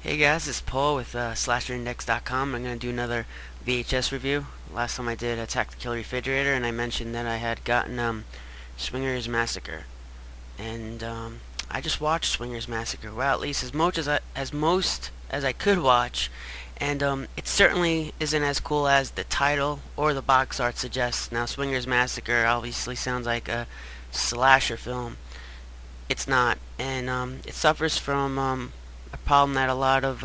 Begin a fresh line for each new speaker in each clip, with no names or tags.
Hey guys, it's Paul with SlasherIndex.com. I'm going to do another VHS review. Last time I did Attack the Killer Refrigerator, and I mentioned that I had gotten Swingers Massacre. And I just watched Swingers Massacre. Well, at least as I could watch. And it certainly isn't as cool as the title or the box art suggests. Now, Swingers Massacre obviously sounds like a slasher film. It's not, and it suffers from a problem that a lot of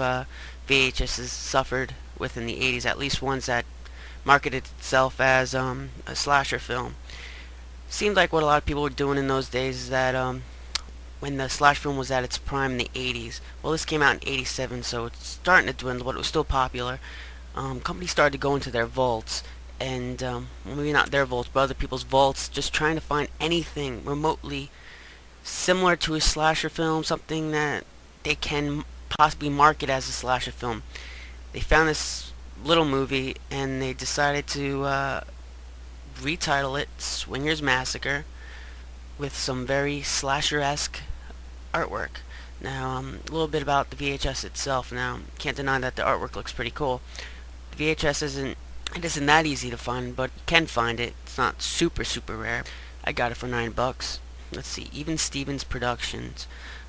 VHSs suffered with in the 80s, at least ones that marketed itself as a slasher film. Seemed like what a lot of people were doing in those days is that when the slash film was at its prime in the 80s, well, this came out in 87, so it's starting to dwindle, but it was still popular. Companies started to go into their vaults, and well, maybe not their vaults, but other people's vaults, just trying to find anything remotely similar to a slasher film, something that they can possibly market as a slasher film. They found this little movie and they decided to retitle it Swingers Massacre with some very slasher-esque artwork. Now, a little bit about the VHS itself. Now, can't deny that the artwork looks pretty cool. The VHS isn't that easy to find, but you can find it. It's not super rare. I got it for $9. Let's see, Even Stevens Productions.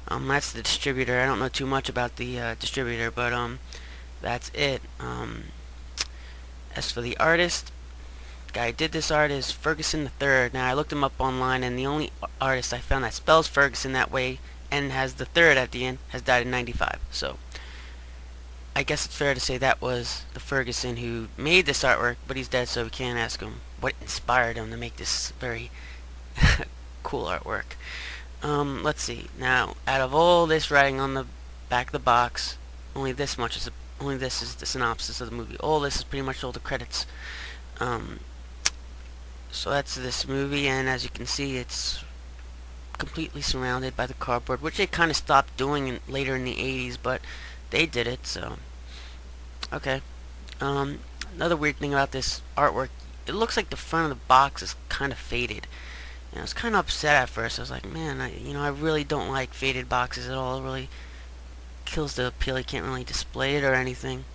That's the distributor. I don't know too much about the distributor, but that's it. As for the artist, the guy who did this art is Ferguson III. Now, I looked him up online, and the only artist I found that spells Ferguson that way and has the third at the end has died in 95. So, I guess it's fair to say that was the Ferguson who made this artwork, but he's dead, so we can't ask him what inspired him to make this very cool artwork. Let's see. Now, out of all this writing on the back of the box, only this is the synopsis of the movie. All this is pretty much all the credits. So that's this movie, and as you can see, it's completely surrounded by the cardboard, which they kind of stopped doing later in the 80s, but they did it, so okay. Another weird thing about this artwork, it looks like the front of the box is kind of faded. I was kind of upset at first. I was like, man, I really don't like faded boxes at all. It really kills the appeal. You can't really display it or anything.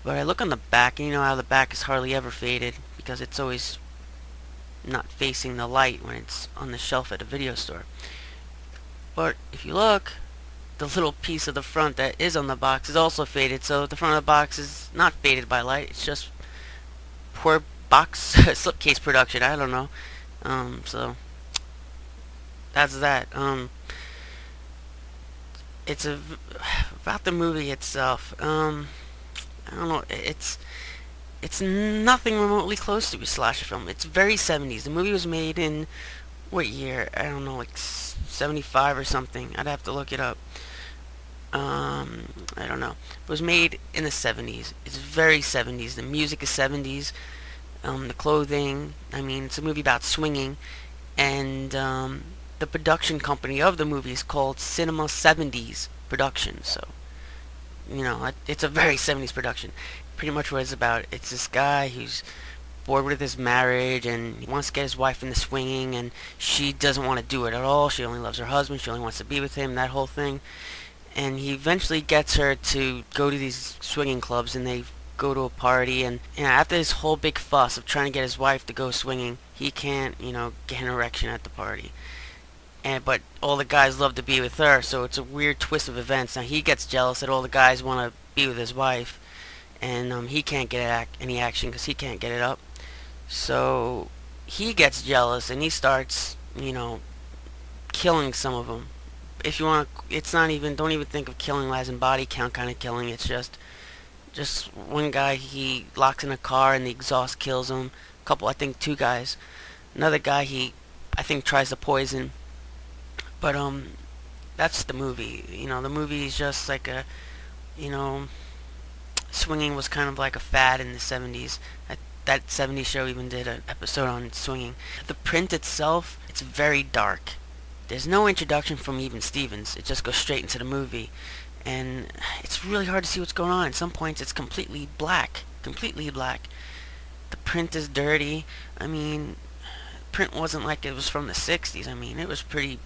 But I look on the back, and you know how the back is hardly ever faded because it's always not facing the light when it's on the shelf at a video store. But if you look, the little piece of the front that is on the box is also faded. So the front of the box is not faded by light. It's just poor box slipcase production. I don't know. So that's that. It's about the movie itself. I don't know. It's nothing remotely close to a slasher film. It's very 70s. The movie was made in what year? I don't know, like 75 or something. I'd have to look it up. I don't know. It was made in the 70s. It's very 70s. The music is 70s. The clothing, I mean, it's a movie about swinging, and the production company of the movie is called Cinema 70s Productions, so, you know, it's a very 70s production. Pretty much what it's about, it's this guy who's bored with his marriage, and he wants to get his wife into swinging, and she doesn't want to do it at all. She only loves her husband, she only wants to be with him, that whole thing, and he eventually gets her to go to these swinging clubs, and they go to a party, and after this whole big fuss of trying to get his wife to go swinging, he can't, get an erection at the party. But all the guys love to be with her, so it's a weird twist of events. Now he gets jealous that all the guys want to be with his wife, and he can't get any action because he can't get it up. So he gets jealous and he starts, killing some of them. If you want, don't even think of killing as in body count kind of killing. It's just one guy he locks in a car and the exhaust kills him. I think two guys. Another guy I think tries to poison. But that's the movie. The movie is just like swinging was kind of like a fad in the 70s. That 70s show even did an episode on swinging. The print itself, it's very dark. There's no introduction from Even Stevens. It just goes straight into the movie. And it's really hard to see what's going on. At some points, it's completely black. The print is dirty. I mean, print wasn't like it was from the 60s. I mean, it was pretty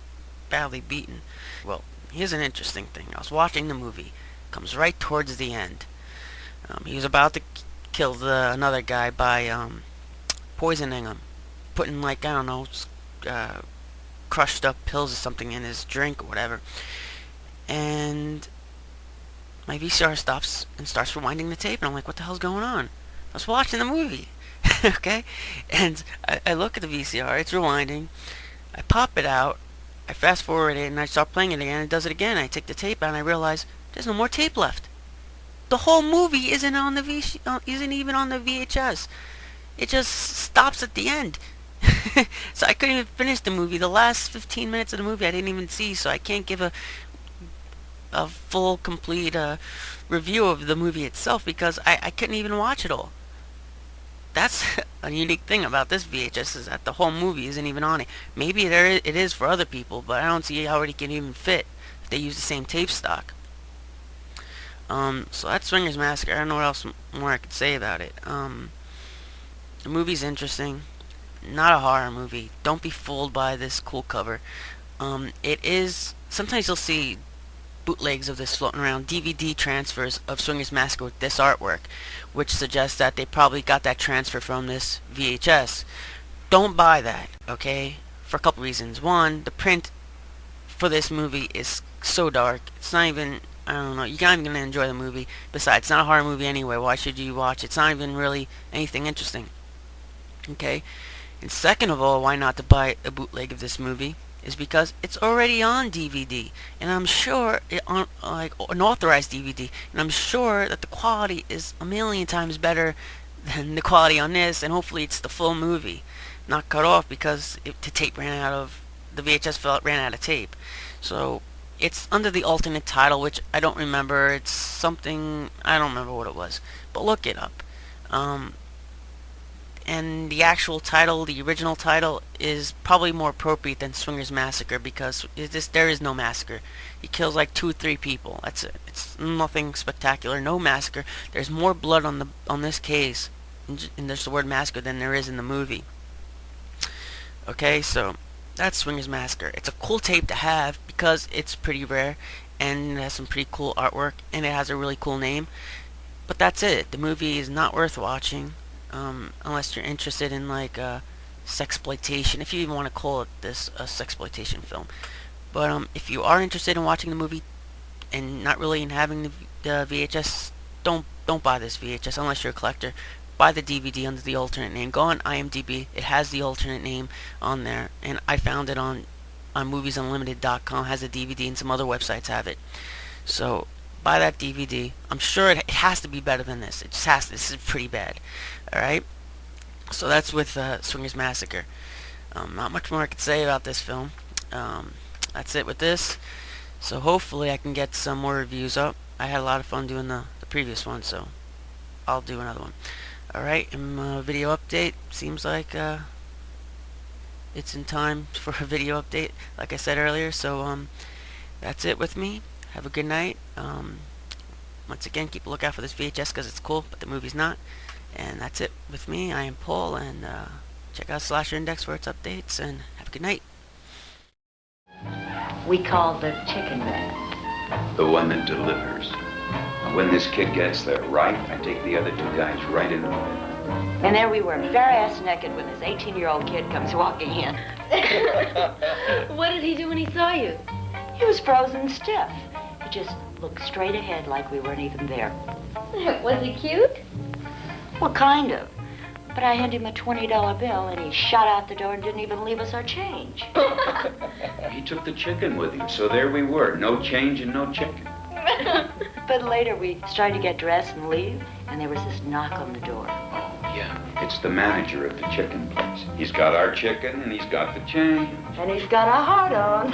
badly beaten. Well, here's an interesting thing. I was watching the movie, Comes right towards the end. He was about to kill another guy by poisoning him, putting like, I don't know, crushed up pills or something in his drink or whatever. And my VCR stops and starts rewinding the tape, and I'm like, what the hell's going on? I was watching the movie. Okay? And I look at the VCR, it's rewinding. I pop it out, I fast forward it, and I start playing it again. It does it again. I take the tape out, and I realize there's no more tape left. The whole movie isn't on the isn't even on the VHS. It just stops at the end. So I couldn't even finish the movie. The last 15 minutes of the movie I didn't even see, so I can't give a full, complete review of the movie itself because I couldn't even watch it all. That's a unique thing about this VHS, is that the whole movie isn't even on it. Maybe it is for other people, but I don't see how it can even fit if they use the same tape stock. So that's Swingers Massacre. I don't know what else more I could say about it. The movie's interesting. Not a horror movie. Don't be fooled by this cool cover. It is... Sometimes you'll see bootlegs of this floating around, DVD transfers of Swingers Massacre with this artwork, which suggests that they probably got that transfer from this VHS. Don't buy that, okay? For a couple reasons. One, the print for this movie is so dark. It's not even... I don't know, you're not even going to enjoy the movie. Besides, it's not a horror movie anyway. Why should you watch it? It's not even really anything interesting. Okay? And second of all, why not to buy a bootleg of this movie is because it's already on DVD. And I'm sure, like an authorized DVD. And I'm sure that the quality is a million times better than the quality on this. And hopefully it's the full movie. Not cut off because the tape ran out of... The VHS ran out of tape. So... It's under the alternate title, which I don't remember. It's something... I don't remember what it was. But look it up. And the actual title, the original title, is probably more appropriate than Swingers Massacre because there is no massacre. He kills like 2 or 3 people. That's it. It's nothing spectacular. No massacre. There's more blood on this case, and there's the word massacre, than there is in the movie. Okay, so... That's Swingers Massacre. It's a cool tape to have because it's pretty rare and it has some pretty cool artwork and it has a really cool name. But that's it. The movie is not worth watching unless you're interested in like sexploitation, if you even want to call it this a sexploitation film. But if you are interested in watching the movie and not really in having the VHS, don't buy this VHS unless you're a collector. Buy the DVD under the alternate name. Go on IMDb. It has the alternate name on there, and I found it on MoviesUnlimited.com. Has a DVD, and some other websites have it. So buy that DVD. I'm sure it has to be better than this. It just has to. This is pretty bad. All right. So that's with Swingers Massacre. Not much more I could say about this film. That's it with this. So hopefully I can get some more reviews up. I had a lot of fun doing the previous one, so I'll do another one. Alright, video update. Seems like it's in time for a video update, like I said earlier. So that's it with me. Have a good night. Once again, keep a lookout for this VHS because it's cool, but the movie's not. And that's it with me. I am Paul, and check out Slasher Index for its updates, and have a good night.
We call the chicken bag.
The one that delivers. When this kid gets there right, I take the other 2 guys right in the middle.
And there we were, bare-ass naked, when this 18-year-old kid comes walking in.
What did he do when he saw you?
He was frozen stiff. He just looked straight ahead like we weren't even there.
Was he cute?
Well, kind of. But I handed him a $20 bill, and he shot out the door and didn't even leave us our change.
He took the chicken with him, so there we were. No change and no chicken.
But later we started to get dressed and leave, and there was this knock on the door.
Oh, yeah. It's the manager of the chicken place. He's got our chicken, and he's got the change.
And he's got a heart on.